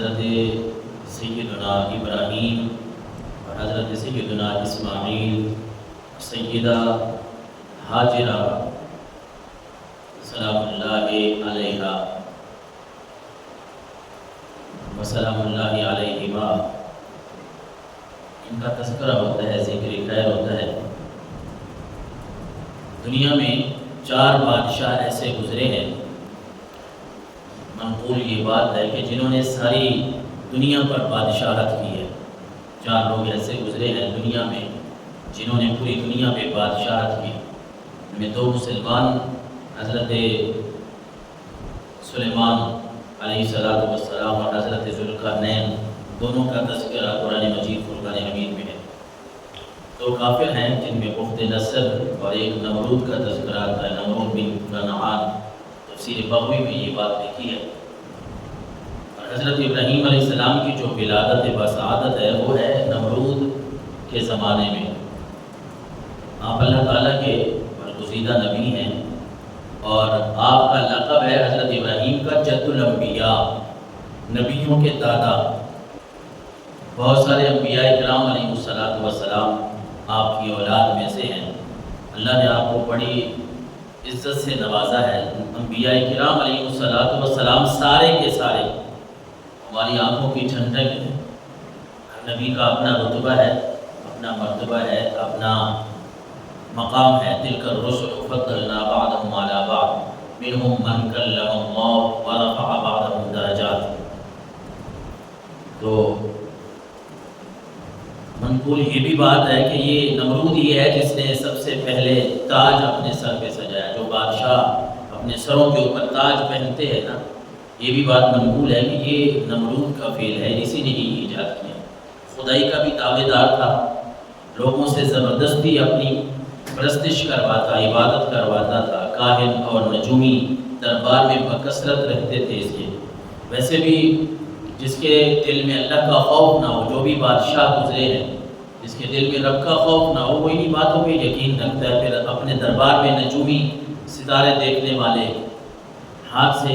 حضرت سیدنا ابراہیم اور حضرت سیدنا اسماعیل، سیدہ ہاجرہ سلام اللہ علیہا وسلام اللہ علیہما، ان کا تذکرہ ہوتا ہے، ذکر خیر ہوتا ہے۔ دنیا میں 4 بادشاہ ایسے گزرے ہیں، منقول یہ بات ہے کہ جنہوں نے ساری دنیا پر بادشاہت کی ہے۔ 4 لوگ ایسے گزرے ہیں دنیا میں جنہوں نے پوری دنیا پہ بادشاہت کی۔ ان میں 2 مسلمان، حضرت سلیمان علیہ السلام اور حضرت ذوالقرنین، دونوں کا تذکرہ قرآن مجید فرقان حمید میں ہے۔ 2 کافر ہیں جن میں بخت نصر اور ایک نمرود کا تذکرہ آتا ہے، نمرود بن کنعان۔ تفسیر بغوی میں یہ بات لکھی ہے۔ اور حضرت ابراہیم علیہ السلام کی جو ولادت بسعادت ہے وہ ہے نمرود کے زمانے میں۔ آپ اللہ تعالیٰ کے برگزیدہ نبی ہیں اور آپ کا لقب ہے حضرت ابراہیم کا جد الانبیاء، نبیوں کے دادا۔ بہت سارے انبیاء کرام علیہ السلام آپ کی اولاد میں سے ہیں۔ اللہ نے آپ کو بڑی عزت سے نوازا ہے۔ انبیاء کرام علیہ السلام سارے کے سارے ہماری آنکھوں کی ٹھنڈک ہے۔ ہر نبی کا اپنا رتبہ ہے، اپنا مرتبہ ہے، اپنا مقام ہے۔ تلک الرسل فضلنا بعضهم على بعض منهم من کلم اللہ ورفع بعضهم درجات۔ تو منقول یہ بھی بات ہے کہ یہ نمرود ہی ہے جس نے سب سے پہلے تاج اپنے سر پہ سجایا۔ جو بادشاہ اپنے سروں کے اوپر تاج پہنتے ہیں نا، یہ بھی بات منقول ہے کہ یہ نمرود کا فعل ہے، اسی نے ہی ایجاد کیا۔ خدائی کا بھی دعوے دار تھا، لوگوں سے زبردستی اپنی پرستش کرواتا، عبادت کرواتا تھا۔ کاہن اور نجومی دربار میں بکثرت رہتے تھے اس کے۔ ویسے بھی جس کے دل میں اللہ کا خوف نہ ہو، جو بھی بادشاہ گزرے ہیں، جس کے دل میں رب کا خوف نہ ہو، وہ انہی باتوں پہ یقین رکھتا ہے۔ پھر اپنے دربار میں نجومی، ستارے دیکھنے والے، ہاتھ سے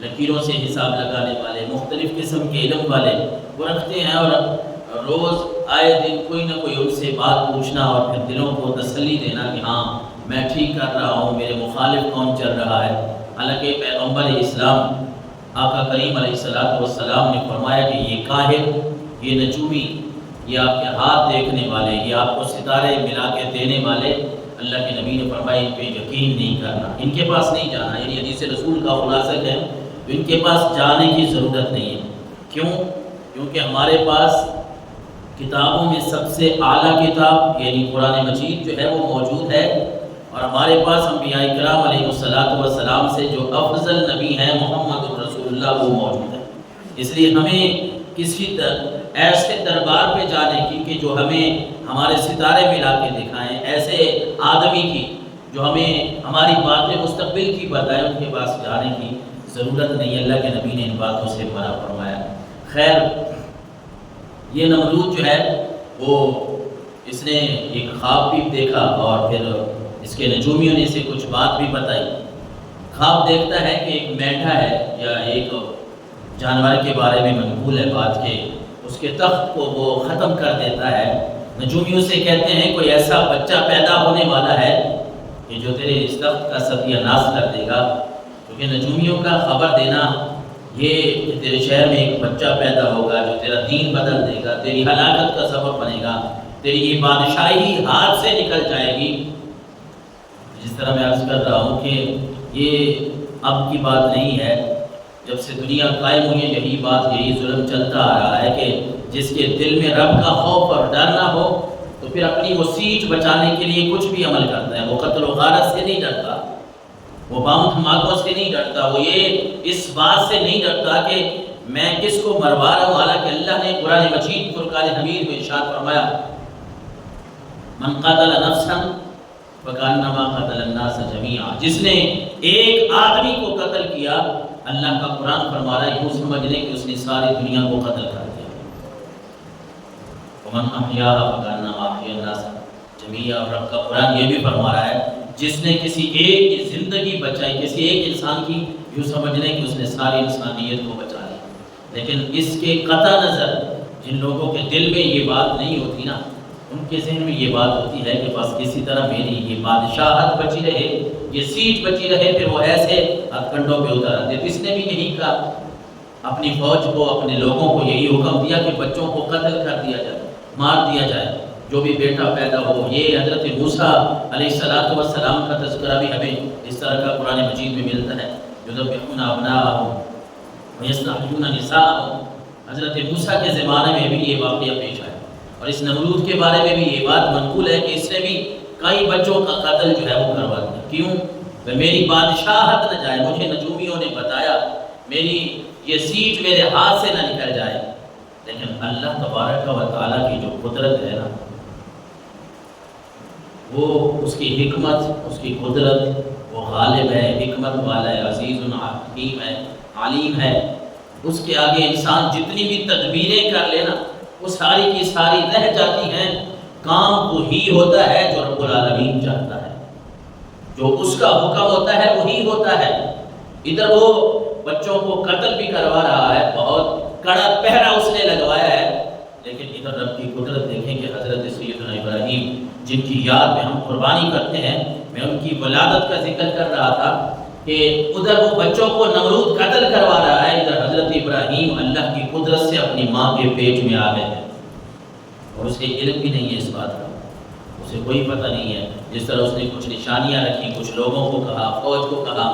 لکیروں سے حساب لگانے والے، مختلف قسم کے علم والے وہ رکھتے ہیں، اور روز آئے دن کوئی نہ کوئی ان سے بات پوچھنا اور پھر دلوں کو تسلی دینا کہ ہاں میں ٹھیک کر رہا ہوں، میرے مخالف کون چل رہا ہے۔ حالانکہ پیغمبر اسلام آقا کریم علیہ السلام نے فرمایا کہ یہ کاہن، یہ نجومی، یہ آپ کے ہاتھ دیکھنے والے، یہ آپ کو ستارے ملا کے دینے والے، اللہ کے نبی نے فرمایا ان پہ یقین نہیں کرنا، ان کے پاس نہیں جانا۔ یعنی حدیث رسول کا خلاصہ ہے ان کے پاس جانے کی ضرورت نہیں ہے۔ کیوں؟ کیونکہ ہمارے پاس کتابوں میں سب سے اعلیٰ کتاب یعنی قرآن مجید جو ہے وہ موجود ہے، اور ہمارے پاس انبیاء کرام علیہ السلام سے جو افضل نبی ہیں محمد رسول اللہ وہ موجود ہے۔ اس لیے ہمیں کسی ایسے دربار پہ جانے کی کہ جو ہمیں ہمارے ستارے ملا کے دکھائیں، ایسے آدمی کی جو ہمیں ہماری باتیں مستقبل کی بتائیں، ان کے پاس جانے کی ضرورت نہیں ہے۔ اللہ کے نبی نے ان باتوں سے منع فرمایا۔ خیر، یہ نمرود جو ہے وہ اس نے ایک خواب بھی دیکھا اور پھر اس کے نجومیوں نے اسے کچھ بات بھی بتائی۔ خواب دیکھتا ہے کہ ایک میڈھا ہے یا ایک جانور کے بارے میں منقول ہے بات کہ اس کے تخت کو وہ ختم کر دیتا ہے۔ نجومیوں سے کہتے ہیں کوئی ایسا بچہ پیدا ہونے والا ہے کہ جو تیرے اس تخت کا ستیہ ناش کر دے گا، کیونکہ نجومیوں کا خبر دینا یہ کہ تیرے شہر میں ایک بچہ پیدا ہوگا جو تیرا دین بدل دے گا، تیری ہلاکت کا سبب بنے گا، تیری یہ بادشاہی ہاتھ سے نکل جائے گی۔ جس طرح میں عرض کر رہا ہوں کہ یہ اب کی بات نہیں ہے، جب سے دنیا قائم ہوئی یہی بات، یہی ظلم چلتا آ رہا ہے کہ جس کے دل میں رب کا خوف اور ڈر نہ ہو تو پھر اپنی وہ سیٹ بچانے کے لیے کچھ بھی عمل کرتا ہے۔ وہ قتل و غارت سے نہیں ڈرتا، وہ بام دھماکوں سے نہیں ڈرتا، وہ یہ اس بات سے نہیں ڈرتا کہ میں کس کو مروا رہا ہوں۔ حالانکہ اللہ نے قرآن مجید فرقان حمید میں ارشاد فرمایا من قتل نفسا فکانما قتل الناس جميعا، جس نے ایک آدمی کو قتل کیا، اللہ کا قرآن فرما رہا ہے یوں سمجھ لیں کہ اس نے ساری دنیا کو قتل کر دیا۔ ومن احیاها فکانما احیا الناس جميعا، اور رب کا قرآن یہ بھی فرما رہا ہے جس نے کسی ایک کی زندگی بچائی، کسی ایک انسان کی، یوں سمجھ لیں کہ اس نے ساری انسانیت کو بچا لی۔ لیکن اس کے قطع نظر جن لوگوں کے دل میں یہ بات نہیں ہوتی نا، ان کے ذہن میں یہ بات ہوتی ہے کہ بس کسی طرح میری یہ بادشاہت بچی رہے، یہ سیٹ بچی رہے، پھر وہ ایسے ہتھ کنڈوں پہ اتر آتے۔ تو اس نے بھی یہی کہا، اپنی فوج کو، اپنے لوگوں کو یہی حکم دیا کہ بچوں کو قتل کر دیا جائے، مار دیا جائے، جو بھی بیٹا پیدا ہو۔ یہ حضرت موسیٰ علیہ السلام کا تذکرہ بھی ہمیں اس طرح کا قرآن مجید میں ملتا ہے، یذبحون ابناءہم ویستحیون نساءہم۔ حضرت موسیٰ کے زمانے میں بھی یہ واقعہ پیش آیا، اور اس نمرود کے بارے میں بھی یہ بات منقول ہے کہ اس نے بھی کئی بچوں کا قتل جو ہے وہ کروا دیا۔ کیوں؟ کہ میری بادشاہت نہ جائے، مجھے نجومیوں نے بتایا میری یہ سیٹ میرے ہاتھ سے نہ نکل جائے۔ لیکن اللہ تبارک و تعالیٰ کی جو قدرت ہے نا، وہ اس کی حکمت، اس کی قدرت، وہ غالب ہے، حکمت والا ہے، عزیز حکیم ہے، علیم ہے۔ اس کے آگے انسان جتنی بھی تدبیریں کر لینا، وہ ساری کی ساری رہ جاتی ہیں۔ کام وہی ہوتا ہے جو رب العالمین چاہتا ہے، جو اس کا حکم ہوتا ہے وہی ہوتا ہے۔ ادھر وہ بچوں کو قتل بھی کروا رہا ہے، بہت کڑا پہرا اس نے لگوایا ہے، لیکن ادھر رب کی قدرت دیکھیں کہ حضرت سیدنا ابراہیم جن کی یاد میں ہم قربانی کرتے ہیں، میں ان کی ولادت کا ذکر کر رہا تھا کہ ادھر وہ بچوں کو نمرود قتل کروا رہا ہے، ادھر حضرت ابراہیم اللہ کی قدرت سے اپنی ماں کے پیٹ میں آ گئے ہیں، اور اسے علم بھی نہیں ہے اس بات کا، اسے کوئی پتہ نہیں ہے۔ جس طرح اس نے کچھ نشانیاں رکھی، کچھ لوگوں کو کہا، فوج کو کہا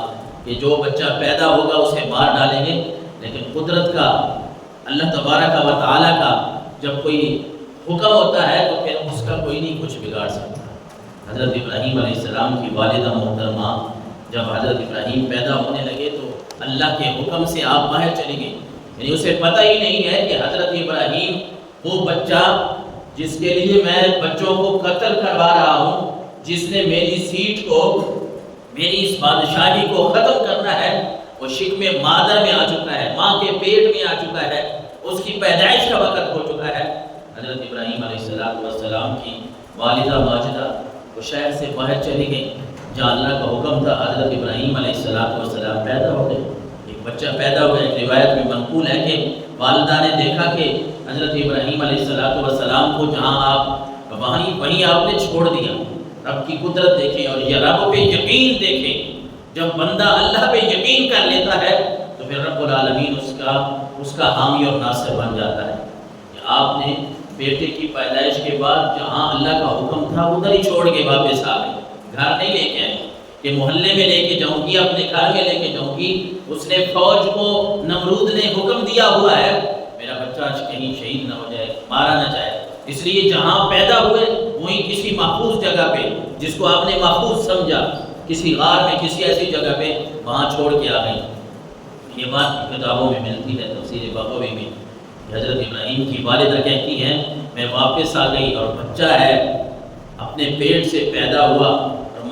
کہ جو بچہ پیدا ہوگا اسے مار ڈالیں گے، لیکن قدرت کا، اللہ تبارک و تعالیٰ کا جب کوئی حکم ہوتا ہے تو پھر اس کا کوئی نہیں کچھ بگاڑ سکتا۔ حضرت ابراہیم علیہ السلام کی والدہ محترمہ جب حضرت ابراہیم پیدا ہونے لگے تو اللہ کے حکم سے آپ باہر چلی گئی، یعنی اسے پتہ ہی نہیں ہے کہ حضرت ابراہیم وہ بچہ جس کے لیے میں بچوں کو قتل کروا رہا ہوں، جس نے میری سیٹ کو، میری اس بادشاہی کو ختم کرنا ہے، وہ شکم مادر میں آ چکا ہے، ماں کے پیٹ میں آ چکا ہے، اس کی پیدائش کا وقت ہو چکا ہے۔ حضرت ابراہیم علیہ السلام کی والدہ ماجدہ وہ شہر سے باہر چلی گئی، جہاں اللہ کا حکم تھا۔ حضرت ابراہیم علیہ السلام پیدا ہو گئے، ایک بچہ پیدا ہو گیا۔ ایک روایت میں منقول ہے کہ والدہ نے دیکھا کہ حضرت ابراہیم علیہ السلام کو جہاں آپ وہیں آپ نے چھوڑ دیا۔ رب کی قدرت دیکھیں، اور یہ رب پہ یقین دیکھیں۔ جب بندہ اللہ پہ یقین کر لیتا ہے تو پھر رب العالمین اس کا حامی اور ناصر بن جاتا ہے۔ کہ آپ نے بیٹے کی پیدائش کے بعد جہاں اللہ کا حکم تھا ادھر ہی چھوڑ کے واپس آ گئے، گھر نہیں لے کے آئے کہ محلے میں لے کے جاؤں گی، اپنے گھر میں لے کے جاؤں گی۔ اس نے فوج کو، نمرود نے حکم دیا ہوا ہے میرا بچہ آج کہیں شہید نہ ہو جائے، مارا نہ جائے، اس لیے جہاں پیدا ہوئے وہیں کسی محفوظ جگہ پہ، جس کو آپ نے محفوظ سمجھا، کسی غار میں، کسی ایسی جگہ پہ وہاں چھوڑ کے آ گئی۔ یہ بات کتابوں میں ملتی ہے، تفسیر بغوی میں حضرت ابراہیم کی والدہ کہتی ہیں میں واپس آ گئی اور بچہ ہے اپنے پیٹ سے پیدا ہوا، اور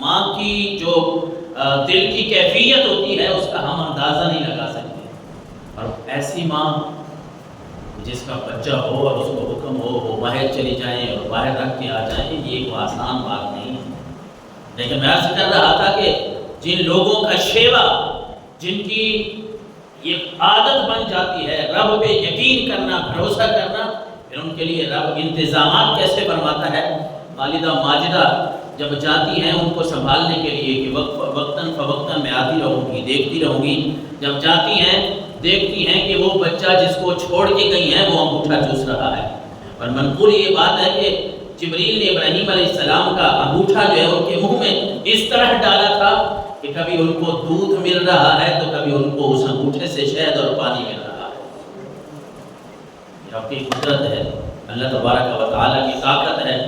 ماں کی جو دل کی کیفیت ہوتی ہے اس کا ہم اندازہ نہیں لگا سکتے۔ اور ایسی ماں جس کا بچہ ہو اور اس کو حکم ہو وہ باہر چلی جائیں اور باہر رکھ کے آ جائیں، یہ کوئی آسان بات نہیں ہے۔ لیکن میں عرض کر رہا تھا کہ جن لوگوں کا شیوا، جن کی یہ عادت بن جاتی ہے رب پہ یقین کرنا، بھروسہ کرنا، پھر ان کے لیے رب انتظامات کیسے بنواتا ہے۔ والدہ ماجدہ جب جاتی ہیں ان کو سنبھالنے کے لیے کہ وقتاً فوقتاً میں آتی رہوں گی، دیکھتی رہوں گی، جب جاتی ہیں دیکھتی ہیں کہ وہ بچہ جس کو چھوڑ کے گئی ہیں وہ انگوٹھا چوس رہا ہے۔ اور منقول یہ بات ہے کہ جبریل نے ابراہیم علیہ السلام کا انگوٹھا جو ہے ان کے منہ میں اس طرح ڈالا تھا کہ کبھی ان کو دودھ مل رہا ہے تو کبھی ان کو اس انگوٹھے سے شہد اور پانی مل رہا ہے۔ یہ آپ کی قدرت ہے، اللہ تبارک و تعالیٰ کی طاقت ہے۔